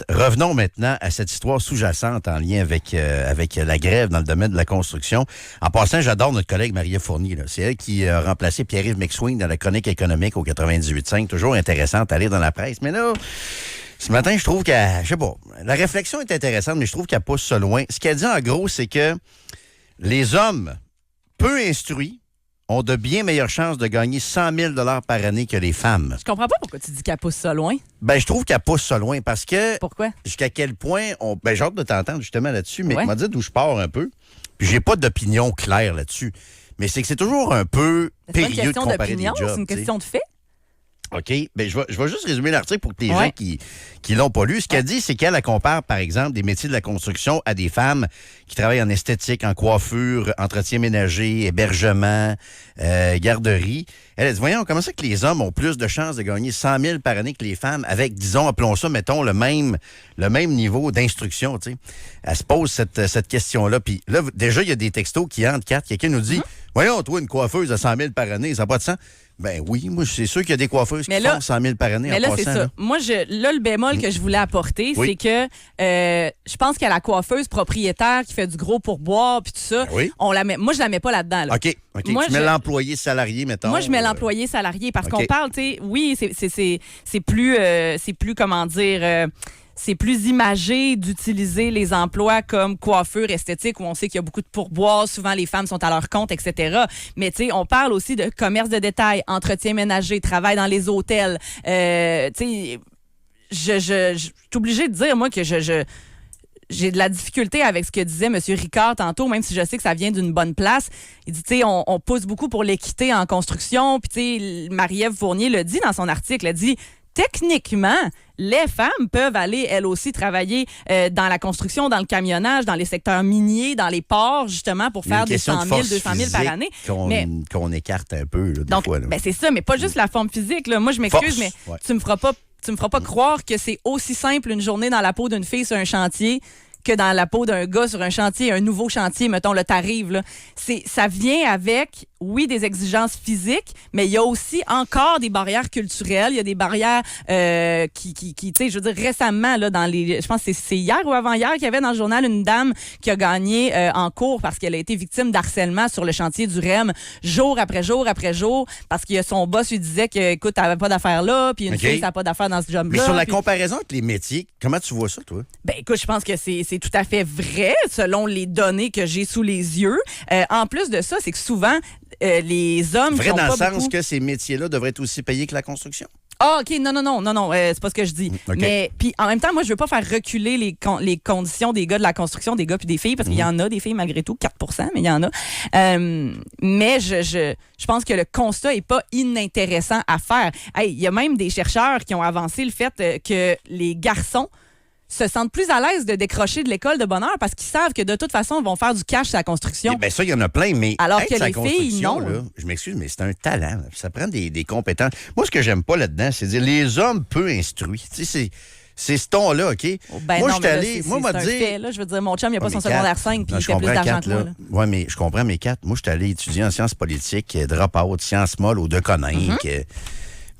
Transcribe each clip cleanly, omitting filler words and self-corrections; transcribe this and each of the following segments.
revenons maintenant à cette histoire sous-jacente en lien avec la grève dans le domaine de la construction. En passant, j'adore notre collègue Marie-Ève Fournier. Là. C'est elle qui a remplacé Pierre-Yves McSween dans la chronique économique au 98.5. Toujours intéressante à lire dans la presse. Mais là, ce matin, je trouve qu'elle... Je sais pas. La réflexion est intéressante, mais je trouve qu'elle pousse ça loin. Ce qu'elle dit, en gros, c'est que les hommes peu instruits ont de bien meilleures chances de gagner 100 000 $ par année que les femmes. Je comprends pas pourquoi tu dis qu'elle pousse ça loin. Ben, je trouve qu'elle pousse ça loin parce que... Pourquoi? Jusqu'à quel point... j'ai hâte de t'entendre justement là-dessus, mais Ouais. m'a dit d'où je pars un peu. Puis j'ai pas d'opinion claire là-dessus. Mais c'est que c'est toujours un peu C'est pas une périlleux de question comparer des d'opinion, jobs. c'est une t'sais. question de fait. OK. Ben, je vais juste résumer l'article pour que les Ouais. gens qui l'ont pas lu. Ce qu'elle dit, c'est qu'elle compare, par exemple, des métiers de la construction à des femmes qui travaillent en esthétique, en coiffure, entretien ménager, hébergement, garderie. Elle a dit, voyons, comment ça que les hommes ont plus de chances de gagner 100 000 par année que les femmes avec, disons, appelons ça, mettons, le même niveau d'instruction, tu sais. Elle se pose cette question-là. Puis là, déjà, il y a des textos qui entrent, Kat. Quelqu'un nous dit, voyons, toi, une coiffeuse à 100 000 par année, ça n'a pas de sens. Ben oui, moi, c'est sûr qu'il y a des coiffeuses qui font 100 000 par année mais en là, passant. c'est ça. Là. Moi, le bémol que je voulais apporter, Oui. c'est que je pense qu'à la coiffeuse propriétaire qui fait du gros pourboire puis tout ça, Oui. moi, je la mets pas là-dedans. Là. OK. Moi, Tu mets l'employé salarié, mettons. Moi, je mets l'employé salarié parce OK. qu'on parle, tu sais, oui, c'est plus, comment dire... c'est plus imagé d'utiliser les emplois comme coiffure, esthétique, où on sait qu'il y a beaucoup de pourboires. Souvent, les femmes sont à leur compte, etc. Mais tu sais, on parle aussi de commerce de détail, entretien ménager, travail dans les hôtels. Tu sais, je suis obligée de dire, moi, que j'ai de la difficulté avec ce que disait M. Ricard tantôt, même si je sais que ça vient d'une bonne place. Il dit, tu sais, on pousse beaucoup pour l'équité en construction. Puis, tu sais, Marie-Ève Fournier le dit dans son article. Elle dit, techniquement, les femmes peuvent aller, elles aussi, travailler dans la construction, dans le camionnage, dans les secteurs miniers, dans les ports, justement, pour faire des 100 000, 200 000 par année. Qu'on écarte un peu, là, des Donc, fois. Là. ben c'est ça, mais pas juste la forme physique. Là. Moi, je m'excuse, mais Ouais. tu me feras pas croire que c'est aussi simple une journée dans la peau d'une fille sur un chantier que dans la peau d'un gars sur un chantier, un nouveau chantier, mettons, là, t'arrives, là. Ça vient avec, oui, des exigences physiques, mais il y a aussi encore des barrières culturelles. Il y a des barrières qui tu sais, je veux dire, récemment, là, je pense que c'est hier ou avant-hier qu'il y avait dans le journal une dame qui a gagné en cours parce qu'elle a été victime d'harcèlement sur le chantier du REM, jour après jour après jour, parce que son boss lui disait que, écoute, t'avais pas d'affaires là, puis une fille, ça n'a pas d'affaires dans ce job-là. Mais sur la puis... comparaison avec les métiers, comment tu vois ça, toi? Ben écoute, je pense que c'est tout à fait vrai selon les données que j'ai sous les yeux. En plus de ça, c'est que souvent, les hommes Vrai qui ont dans pas le sens beaucoup... que ces métiers-là devraient être aussi payés que la construction? Ah, OK, non, c'est pas ce que je dis. OK. Mais puis en même temps, moi, je veux pas faire reculer les conditions des gars de la construction, des gars puis des filles, parce qu'il y en a des filles malgré tout, 4 mais il y en a. Mais je pense que le constat est pas inintéressant à faire. Hey, il y a même des chercheurs qui ont avancé le fait que les garçons se sentent plus à l'aise de décrocher de l'école de bonne heure parce qu'ils savent que de toute façon, ils vont faire du cash sur la construction. Eh bien, ça, il y en a plein, mais Alors être que sa les filles, construction, non. là, je m'excuse, mais c'est un talent. Là. Ça prend des compétences. Moi, ce que j'aime pas là-dedans, c'est dire les hommes peu instruits. Tu sais, c'est ce ton-là, OK? Ben moi, non, je suis mais là, allé... c'est Moi, m'a un dit... fait, là. Je veux dire, mon chum, il n'a pas Ouais, son mais secondaire Kat, 5 puis non, il je fait plus comprends, d'argent Kat, que moi. Là. Oui, mais je comprends, mais Kat, moi, je suis allé étudier en sciences politiques, drop-out, sciences molles au Deconinck.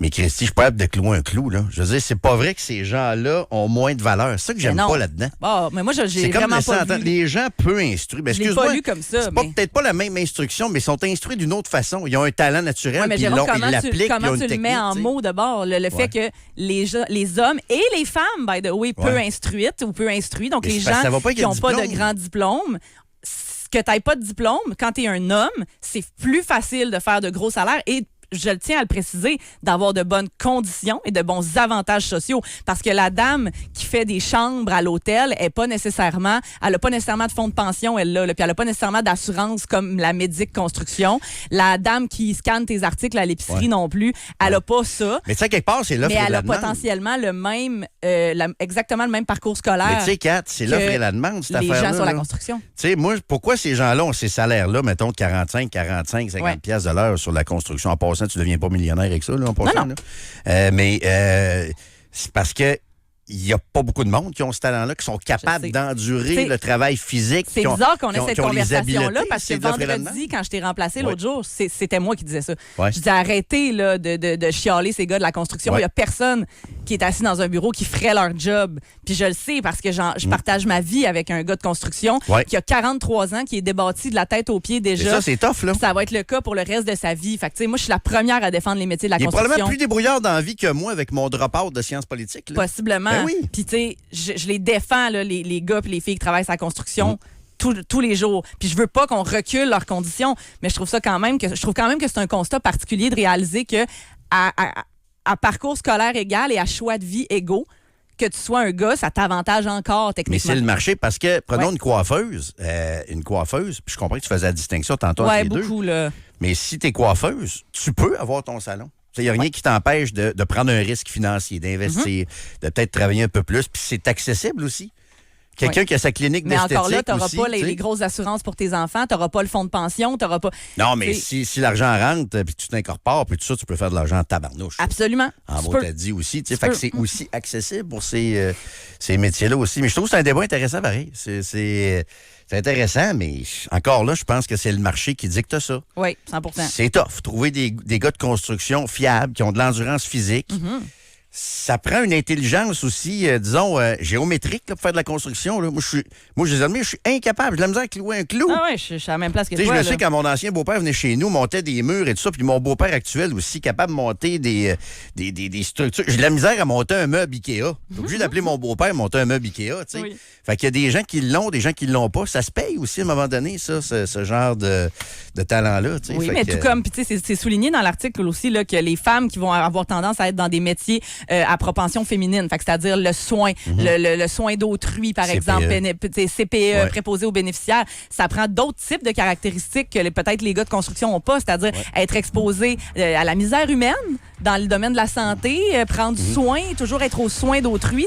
Mais Christy, je suis pas capable de clouer un clou, là. Je veux dire, c'est pas vrai que ces gens-là ont moins de valeur. C'est ça que j'aime non. pas là-dedans. Bon, mais moi, j'ai C'est comme vraiment laisser pas entendre vu. les gens peu instruits. Ben, Je l'ai excuse-moi, pas lu comme ça, c'est mais... peut-être pas la même instruction, mais ils sont instruits d'une autre façon. Ils ont un talent naturel, Ouais, mais puis ils Jérôme, l'appliquent, comment ils ont tu une le mets technique, en tu sais. mots d'abord? Le fait que les hommes et les femmes, by the way, peu instruites ou peu instruits, donc Mais les c'est parce gens que ça va pas avec qui le n'ont pas de diplôme. grand diplôme, que tu n'aies pas de diplôme, quand tu es un homme, c'est plus facile de faire de gros salaires et je le tiens à le préciser, d'avoir de bonnes conditions et de bons avantages sociaux. Parce que la dame qui fait des chambres à l'hôtel, elle n'a pas nécessairement de fonds de pension, elle là, puis elle n'a pas nécessairement d'assurance comme la Médic Construction. La dame qui scanne tes articles à l'épicerie non plus, elle n'a pas ça. Mais tu sais, quelque part, c'est l'offre Mais et elle la a demande. potentiellement le même, exactement le même parcours scolaire. Mais tu sais, Kat, c'est l'offre que et la demande, cette les affaire-là. gens sur la là. construction. Tu sais, moi, pourquoi ces gens-là ont ces salaires-là, mettons, de 45, 50 Ouais. piastres de l'heure sur la construction? En passant, tu ne deviens pas millionnaire avec ça, là, en passant. Non. Là. Mais c'est parce que il n'y a pas beaucoup de monde qui ont ce talent-là, qui sont capables d'endurer le travail physique. C'est bizarre qu'on ait cette conversation-là, parce que c'est de l'offre et la vendredi, quand je t'ai remplacé l'autre jour, c'était moi qui disais ça. Ouais. Je disais, arrêtez là, de chialer ces gars de la construction. Il n'y a personne qui est assis dans un bureau qui ferait leur job. Puis je le sais parce que je partage ma vie avec un gars de construction qui a 43 ans, qui est débattu de la tête aux pieds déjà. Et ça, c'est tough, là. Ça va être le cas pour le reste de sa vie. Fait que, tu sais, moi, je suis la première à défendre les métiers de la construction. Il est probablement plus débrouillard dans la vie que moi avec mon drop-out de sciences politiques. Là. Possiblement. Ben oui. Puis, tu sais, je les défends, là, les gars et les filles qui travaillent sur la construction. Tous les jours. Puis je veux pas qu'on recule leurs conditions, mais je trouve quand même que c'est un constat particulier de réaliser que à parcours scolaire égal et à choix de vie égaux, que tu sois un gars, ça t'avantage encore techniquement. Mais c'est le marché parce que, prenons une coiffeuse, puis je comprends que tu faisais la distinction tantôt entre les beaucoup, deux. Là. Mais si tu es coiffeuse, tu peux avoir ton salon. Il n'y a rien qui t'empêche de prendre un risque financier, d'investir, de peut-être travailler un peu plus, puis c'est accessible aussi. Quelqu'un qui a sa clinique d'esthétique. Mais encore là, tu n'auras aussi, pas les grosses assurances pour tes enfants, tu n'auras pas le fonds de pension, tu n'auras pas. Non, mais si l'argent rentre, puis tu t'incorpores, puis tout ça, tu peux faire de l'argent en tabarnouche. Absolument. En mot, t'as dit aussi. Fait que c'est aussi accessible pour ces métiers-là aussi. Mais je trouve que c'est un débat intéressant, pareil. C'est intéressant, mais encore là, je pense que c'est le marché qui dicte ça. Oui, 100%. C'est tough. Trouver des gars de construction fiables, qui ont de l'endurance physique. Ça prend une intelligence aussi, disons, géométrique là, pour faire de la construction. Là. Moi, je les admets, je suis incapable. J'ai de la misère à clouer un clou. Ah ouais, je suis à la même place que toi. Je le sais, quand mon ancien beau-père venait chez nous, montait des murs et tout ça, puis mon beau-père actuel aussi, capable de monter des structures. J'ai de la misère à monter un meuble Ikea. J'ai obligé d'appeler mon beau-père monter un meuble Ikea. Tu sais. Oui. Fait qu'il y a des gens qui l'ont, des gens qui l'ont pas. Ça se paye aussi à un moment donné, ça, ce genre de talent-là. Tu sais. Oui, fait mais que, tout comme, puis tu sais, c'est souligné dans l'article aussi là, que les femmes qui vont avoir tendance à être dans des métiers à propension féminine, fait que c'est-à-dire le soin, le soin d'autrui, par exemple, CPE, préposé aux bénéficiaires, ça prend d'autres types de caractéristiques que peut-être les gars de construction n'ont pas, c'est-à-dire être exposé à la misère humaine dans le domaine de la santé, prendre soin, toujours être aux soins d'autrui,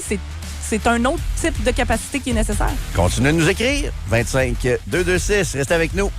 c'est un autre type de capacité qui est nécessaire. Continuez de nous écrire. 25 226. Restez avec nous.